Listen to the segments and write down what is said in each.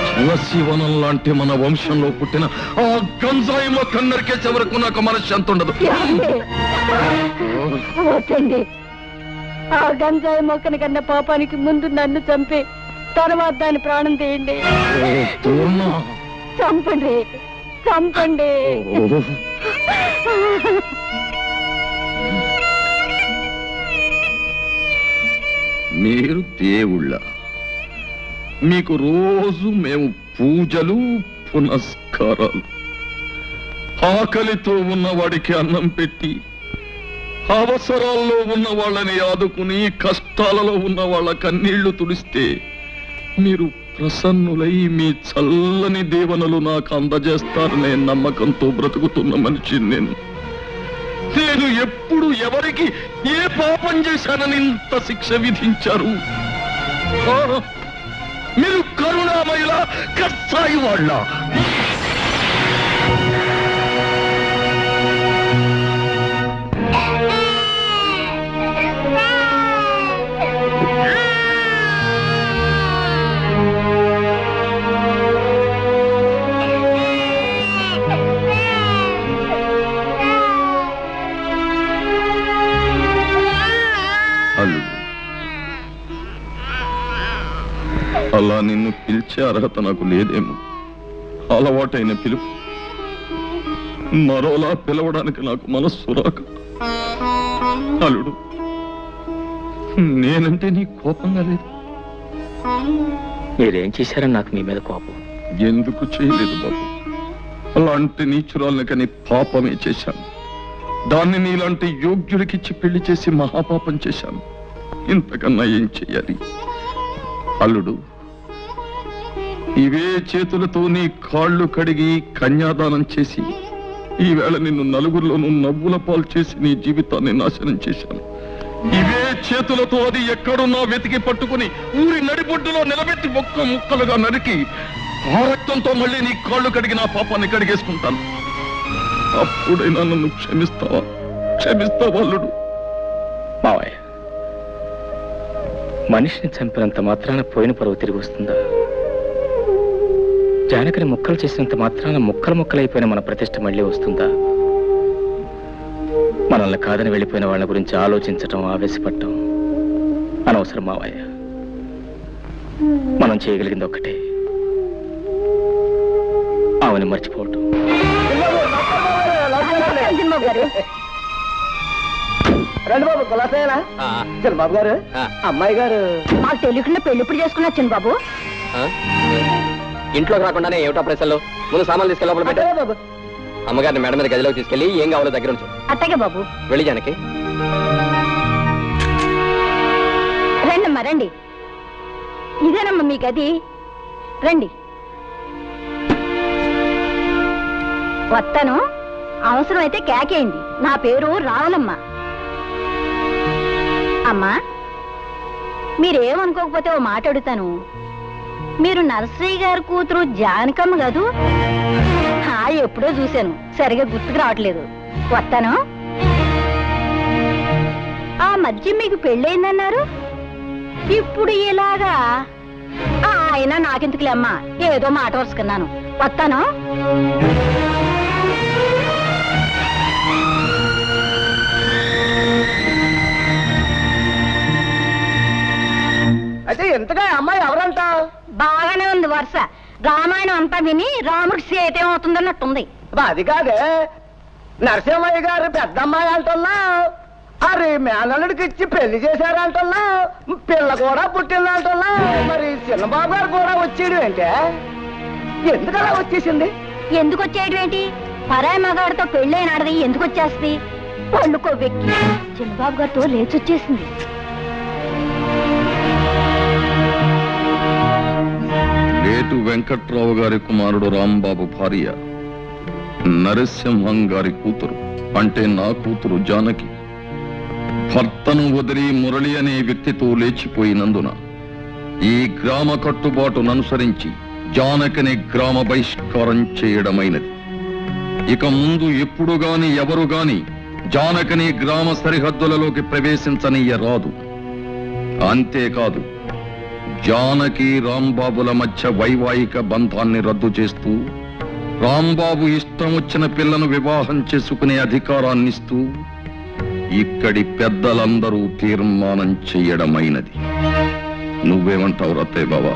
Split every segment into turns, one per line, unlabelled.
శివశివనం లాంటి మన వంశంలో పుట్టిన ఆ గంజాయి మొక్క నరికేసే వరకు నాకు మనశ్శాంతి ఉండదు.
ఆ గంజాయి మొక్కని కన్నా పాపానికి ముందు నన్ను చంపి తర్వాత దాని ప్రాణం తీయండి. చంపండి, చంపండి.
మీరు దేవుళ్ళ, మీకు రోజు మేము పూజలు పునస్కారాలు, ఆకలితో ఉన్నవాడికి అన్నం పెట్టి, అవసరాల్లో ఉన్న వాళ్ళని ఆదుకుని, కష్టాలలో ఉన్న వాళ్ళ కన్నీళ్లు తుడిస్తే మీరు ప్రసన్నులై మీ చల్లని దీవెనలు నాకు అందజేస్తారనే నమ్మకంతో బ్రతుకుతున్న మనిషిని నేను. నేను ఎప్పుడు ఎవరికి ఏ పాపం చేశానని ఇంత శిక్ష విధించారు? మీరు కరుణామయుల కష్టాయి వాళ్ళ. అలా నిన్ను పిలిచే అర్హత నాకు లేదేమో. అలవాటైన పిలుపు మరోలా పిలవడానికి నాకు మనస్సు రాక. అల్లుడు, నేనంటే నీ కోపంగా లేదు.
మీరేం చేశారని నాకు మీ మీద కోపం.
ఎందుకు చేయలేదు బాబు. అలాంటి నీచురాల్ని కానీ పాపమే చేశాను. దాన్ని నీలాంటి యోగ్యుడికిచ్చి పెళ్లి చేసి మహాపాపం చేశాను. ఇంతకన్నా ఏం చెయ్యాలి? అల్లుడు, ఇవే చేతులతో నీ కాళ్ళు కడిగి కన్యాదానం చేసి ఈవేళ నిన్ను నలుగురిలోనూ నవ్వుల పాలు చేసి నీ జీవితాన్ని నాశనం చేశాను. ఇవే చేతులతో అది ఎక్కడున్నా వెతికి పట్టుకుని ఊరి నడిబొడ్డులో నిలబెట్టి ఒక్క ముక్కలుగా నరికి ఆ రక్తంతో మళ్ళీ నీ కాళ్ళు కడిగి నా పాపాన్ని కడిగేసుకుంటాను. అప్పుడైనా నన్ను క్షమిస్తావా? క్షమిస్తావా అల్లుడు?
మావయ్య, మనిషిని చంపినంత మాత్రాన పోయిన పరువు తిరిగి వస్తుందా? జానకిని ముక్కలు చేసినంత మాత్రాన ముక్కలు ముక్కలైపోయిన మన ప్రతిష్ట మళ్ళీ వస్తుందా? మనల్ని కాదని వెళ్ళిపోయిన వాళ్ళ గురించి ఆలోచించటం, ఆవేశపడటం అనవసరం మావయ్య. మనం చేయగలిగింది ఒక్కటే, ఆమెను మర్చిపోవటం.
రండి బాబు, కులాసేనా? చిన్నబాబు గారు, అమ్మాయి గారు.
మాకు తెలియకుండా పెళ్లి ఇప్పుడు చేసుకున్నా చిన్నబాబు.
ఇంట్లోకి రాకుండానే ఏమిటా ప్రశ్నలు? ముందు సామాన్లు తీసుకెళ్ళి లోపల పెట్టా
బాబు.
అమ్మగారిని మేడం మీద గదిలోకి తీసుకెళ్ళి ఏం కావాలో దగ్గర ఉంచు.
అట్టగే బాబు.
వెళ్ళి జానకి.
రండమ్మా, రండి. ఇదేనమ్మా మీ గది. రండి. వస్తాను. అవసరం అయితే కేకేయండి. నా పేరు రావులమ్మ. అమ్మా, మీరేమనుకోకపోతే ఓ మాట అడుగుతాను. మీరు నర్సరీ గారి కూతురు జానకమ్మ కాదు? ఎప్పుడో చూశాను, సరిగా గుర్తుకు రావట్లేదు. వస్తాను. ఆ మధ్య మీకు పెళ్ళయిందన్నారు, ఇప్పుడు ఇలాగా? అయినా నాకెందుకులే అమ్మా, ఏదో మాట వరుసుకున్నాను. వస్తాను.
అయితే ఎంతగా అమ్మాయి ఎవరంట?
బాగానే ఉంది వరుస. రామాయణం అంతా విని రాముడికి సీత ఏమవుతుందన్నట్టుంది.
అది కాదే, నరసింహయ్య గారు పెద్దమ్మాయి అంటున్నా, అరే మేనల్లుడికి ఇచ్చి పెళ్లి చేశారంటున్నా, పిల్ల కూడా పుట్టిందంటున్నా. మరి చిన్నబాబు గారు కూడా వచ్చేయడం ఏంటే? ఎందుకలా వచ్చేసింది?
ఎందుకు వచ్చేయడం ఏంటి? పరాయి మగాడితో పెళ్ళైనాడది ఎందుకు వచ్చేస్తుంది? పళ్ళుకో వెక్కి చిన్నబాబు గారితో లేచొచ్చేసింది.
లేటు వెంకట్రావు గారి కుమారుడు రాంబాబు భార్య నరసింహం గారి కూతురు, అంటే నా కూతురు జానకి, భర్తను వదిలి మురళి అనే వ్యక్తితో లేచిపోయినందున ఈ గ్రామ కట్టుబాటును అనుసరించి జానకిని గ్రామ బహిష్కారం చేయడమైనది. ఇక ముందు ఎప్పుడు గాని ఎవరు గాని జానకిని గ్రామ సరిహద్దులలోకి ప్రవేశించనీయరాదు. అంతేకాదు, జానకి రాంబాబుల మధ్య వైవాహిక బంధాన్ని రద్దు చేస్తూ రాంబాబు ఇష్టం వచ్చిన పిల్లను వివాహం చేసుకునే అధికారాన్నిస్తూ ఇక్కడి పెద్దలందరూ తీర్మానం చెయ్యడమైనది. నువ్వేమంటావు రత్తయ్య బావా?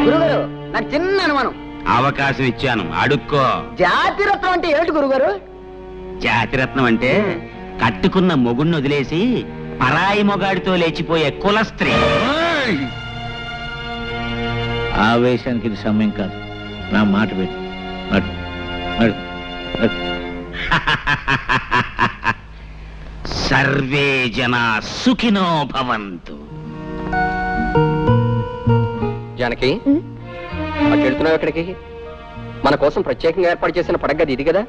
గురుగారు, నాకు చిన్న అనుమానం.
అవకాశం ఇచ్చాను, అడుక్కో.
జాతిరత్నం అంటే ఏంటి గురుగారు?
జాతిరత్నం అంటే కట్టుకున్న మొగుణ్ణి వదిలేసి పరాయి మొగాడితో లేచిపోయే కుల స్త్రీ.
ఆవేశానికి ఇది సమయం కాదు. నా మాట పెట్టు.
సర్వే జనా సుఖినో భవంతు.
జానకి, అటు వెళ్తున్నావు ఎక్కడికి? మన కోసం ప్రత్యేకంగా ఏర్పాటు చేసిన పడగది ఇది కదా?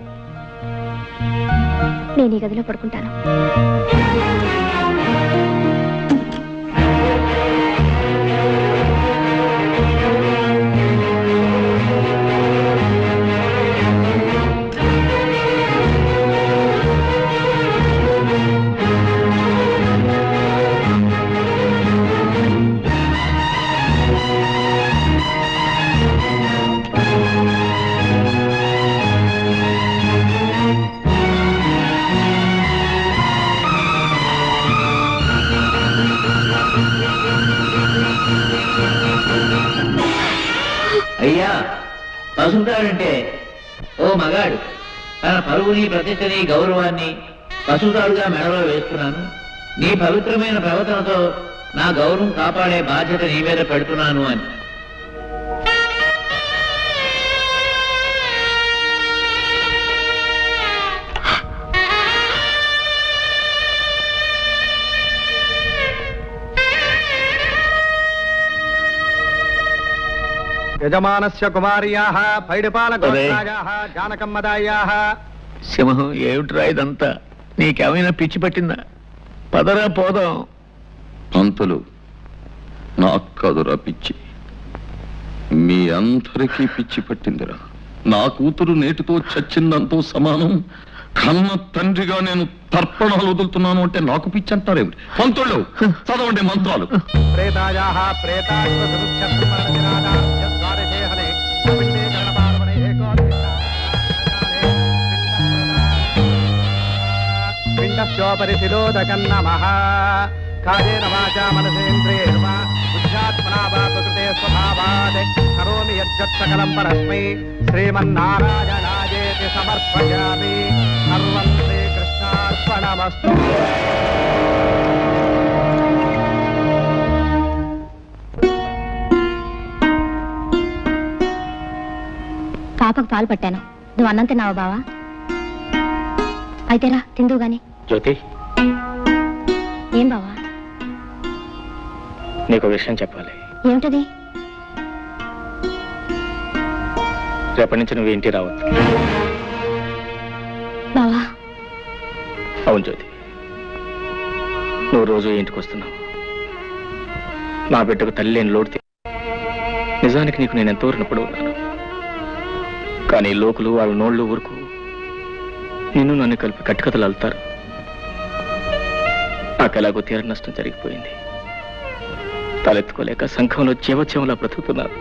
నేను ఈ గదిలో పడుకుంటాను.
అయ్యా, పసుపుతాడంటే ఓ మగాడు తన పరువుని, ప్రతిష్టని, గౌరవాన్ని పసుపుతాడుగా మెడలో వేస్తున్నాను. నీ పవిత్రమైన ప్రవర్తనతో నా గౌరవం కాపాడే బాధ్యత నీ మీద పెడుతున్నాను అని.
యజమానస్య కుమార్యాః పైడిపాల గోత్రాయాః జానకమ్మదాయాః.
సింహం, ఏమిట్రా ఇదంతా? నీకేమైనా పిచ్చి పట్టిందా? పదరా పోదాం.
అంతలు నాకు కాదురా పిచ్చి, మీ అందరికీ పిచ్చి పట్టిందిరా. నా కూతురు నేటితో చచ్చిందంతో సమానం. కన్న తండ్రిగా నేను తర్పణాలు వదులుతున్నాను అంటే నాకు పిచ్చి అంటారేమిటి? పంతుళ్ళు చదవండి మంత్రాలు.
ప్రేతాయాః ప్రేతాశ్వసముచ్చత్మరణిరాజాద్వారశేహనే పిండే కరణపార్వణే పిండస్యోపరి శిలోదకం నమః. కాయేన వాచా మనసేంద్రియైర్వా బుద్ధ్యాత్మనా వా ప్రకృతే స్వభావాత్ కరోమి యజ్జత్ సకలం పరస్మై శ్రీమన్నారాయణాయేతి సమర్పయామి. సర్వం శ్రీకృష్ణార్పణమస్తు.
పాపకు పాలు పట్టాను. నువ్వు అన్నం తిన్నావా బావా? అయితేరా తిందువు గాని.
జ్యోతి,
ఏం బావా?
నీకు విషయం చెప్పాలి.
ఏమిటది?
రేపటి నుంచి నువ్వు ఇంటికి రావద్దు.
బావా?
అవును జ్యోతి, నువ్వు రోజు ఇంటికి వస్తున్నావు. నా బిడ్డకు తల్లి లేని లోటు. నిజానికి నీకు నేను ఎంతో రుణపడి ఉన్నాను. కానీ లోకులు వాళ్ళ నోళ్ళు ఊరుకు నిన్ను నన్ను కలిపి కట్టుకథలు అల్లుతారు. నాకెలాగో తీర నష్టం జరిగిపోయింది. తలెత్తుకోలేక సంఘంలో జీవోత్సవంలా బ్రతుకుతున్నారు.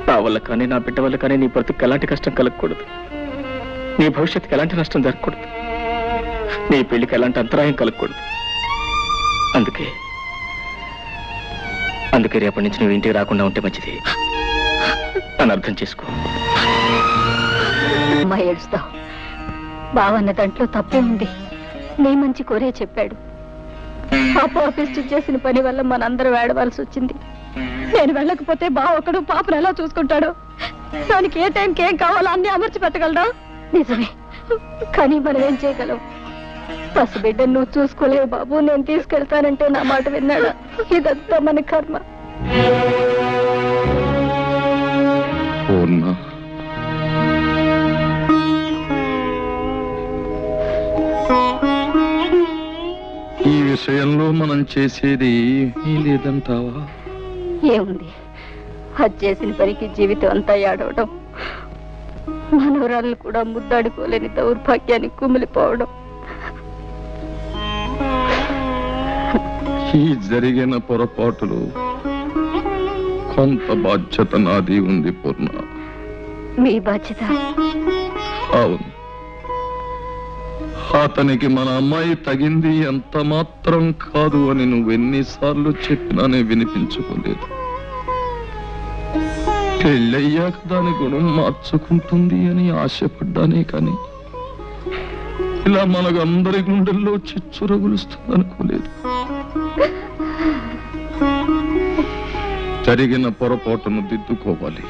నా వల్ల కానీ నా బిడ్డ వల్ల కానీ నీ బ్రతుకు ఎలాంటి కష్టం కలగకూడదు. నీ భవిష్యత్తుకి ఎలాంటి నష్టం జరగకూడదు. నీ పెళ్లికి ఎలాంటి అంతరాయం కలగకూడదు. అందుకే రేపటి నుంచి నువ్వు ఇంటికి రాకుండా ఉంటే మంచిది అని అర్థం చేసుకో.
అమ్మా ఏడుస్తావు. బావన్న దాంట్లో తప్పే ఉంది. నీ మంచి కోరే చెప్పాడు. పాపిష్టి చేసిన పని వల్ల మనందరూ వేడవలసి వచ్చింది. నేను వెళ్ళకపోతే బావ ఒకడు పాపను ఎలా చూసుకుంటాడు? దానికి ఏ టైంకి ఏం కావాలో అన్ని అమర్చి పెట్టగలరా? నిజమే, కానీ మనం ఏం చేయగలం? పసిబిడ్డను నువ్వు చూసుకోలేవు బాబు. నేను తీసుకెళ్తానంటే నా మాట విన్నాడా? ఇదంతా మన కర్మ.
ఈ విషయంలో మనం చేసేది
మనవరాళ్ళు కూడా ముద్దాడుకోలేని దౌర్భాగ్యానికి కుమిలిపోవడం.
ఈ జరిగిన పొరపాటులు కొంత బాధ్యత నాది ఉంది పూర్ణ.
మీ బాధ్యత?
అవును. అతనికి మన అమ్మాయి తగింది ఎంత మాత్రం కాదు అని నువ్వెన్నిసార్లు చెప్పినానే వినిపించుకోలేదు. పెళ్ళయ్యాక దాని గుణం మార్చుకుంటుంది అని ఆశపడ్డానే కానీ ఇలా మనకందరి గుండెల్లో చిచ్చు రగులుస్తుంది అనుకోలేదు. జరిగిన పొరపాటును దిద్దుకోవాలి.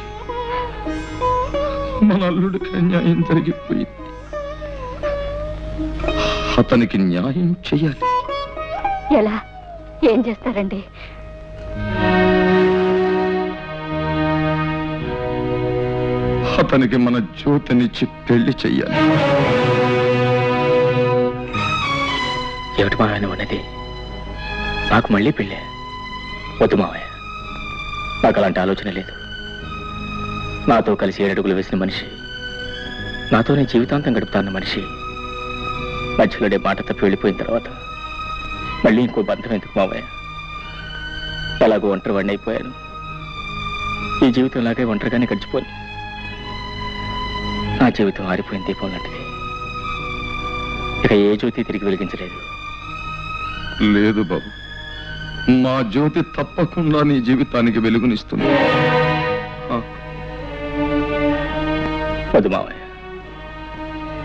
మన అల్లుడికి న్యాయం జరిగిపోయింది. అతనికి న్యాయం చెయ్యాలి.
ఎలా? ఏం చేస్తారండి?
అతనికి మన జ్యోతినిచ్చి పెళ్లి చెయ్యాలి.
ఏమిటి మావయ్య ఉన్నది? నాకు మళ్ళీ పెళ్ళే? వద్దు మావయ్య, నాకు అలాంటి ఆలోచన లేదు. నాతో కలిసి 7 అడుగులు వేసిన మనిషి, నాతోనే జీవితాంతం గడుపుతాన్న మనిషి మధ్యలోనే మాట తప్పి వెళ్ళిపోయిన తర్వాత మళ్ళీ ఇంకో బంధం ఎందుకు మావయ్య? ఎలాగో ఒంటరి వాడిని అయిపోయాను. ఈ జీవితం లాగే ఒంటరిగానే గడిచిపోయి నా జీవితం ఆరిపోయిన దీపం లాంటిది. ఇక ఏ జ్యోతి తిరిగి వెలిగించలేదు.
లేదు బాబు, మా జ్యోతి తప్పకుండా నీ జీవితానికి వెలుగునిస్తుంది.
వద్దు మావయ్య,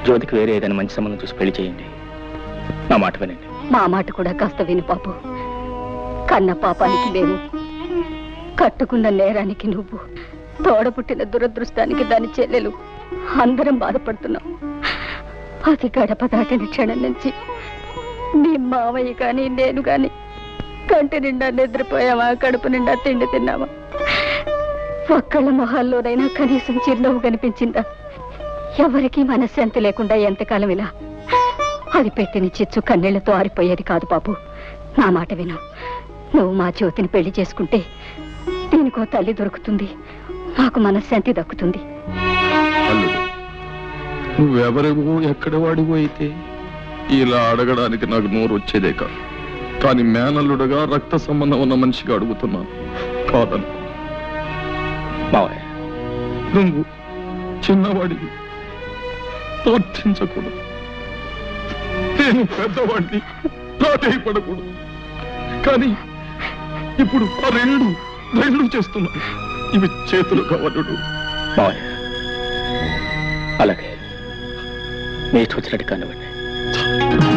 జ్యోతికి వేరే ఏదైనా మంచి సంబంధం చూసి పెళ్లి చేయండి. నా మాట వినండి.
మా మాట కూడా కాస్త విను బాబు. కన్న పాపానికి మేము, కట్టుకున్న నేరానికి నువ్వు, తోడపుట్టిన దురదృష్టానికి దాని చెల్లెలు అందరం బాధపడుతున్నాం. అది గడప దాటిన క్షణం నుంచి నీ మావయ్య కానీ నేను కానీ కంటి నిండా నిద్రపోయామా, కడుపు నిండా తిండి తిన్నామా? ఒక్కళ్ళ మొహాల్లోనైనా కనీసం చిరునవ్వు కనిపించిందా? ఎవరికీ మనశ్శాంతి లేకుండా ఎంతకాలం ఇలా? అది పెట్టిన చిచ్చు కన్నీళ్లతో ఆరిపోయేది కాదు బాబు. నా మాట విను. నువ్వు మా జ్యోతిని పెళ్లి చేసుకుంటే దీనికో తల్లి దొరుకుతుంది, నాకు మనశ్శాంతి దక్కుతుంది.
అల్లుడు, నువ్వెవరివో ఎక్కడ వాడివో అయితే ఇలా అడగడానికి నాకు నోరు వచ్చేదే కాదు. కానీ మేనల్లుడుగా రక్త సంబంధం ఉన్న మనిషిగా అడుగుతున్నాను. కాదను.
మావయ్య,
నువ్వు చిన్నవాడివి, ప్రార్థించకూడదు. నేను పెద్దవాడిని, ప్రాధేయపడకూడదు. కానీ ఇప్పుడు ఆ రెండు చేస్తున్నాను. ఇవి చేతులు కావలుడు.
మావయ్య, అలాగే మీ ఇష్టం వచ్చినట్టు కానివ్వండి.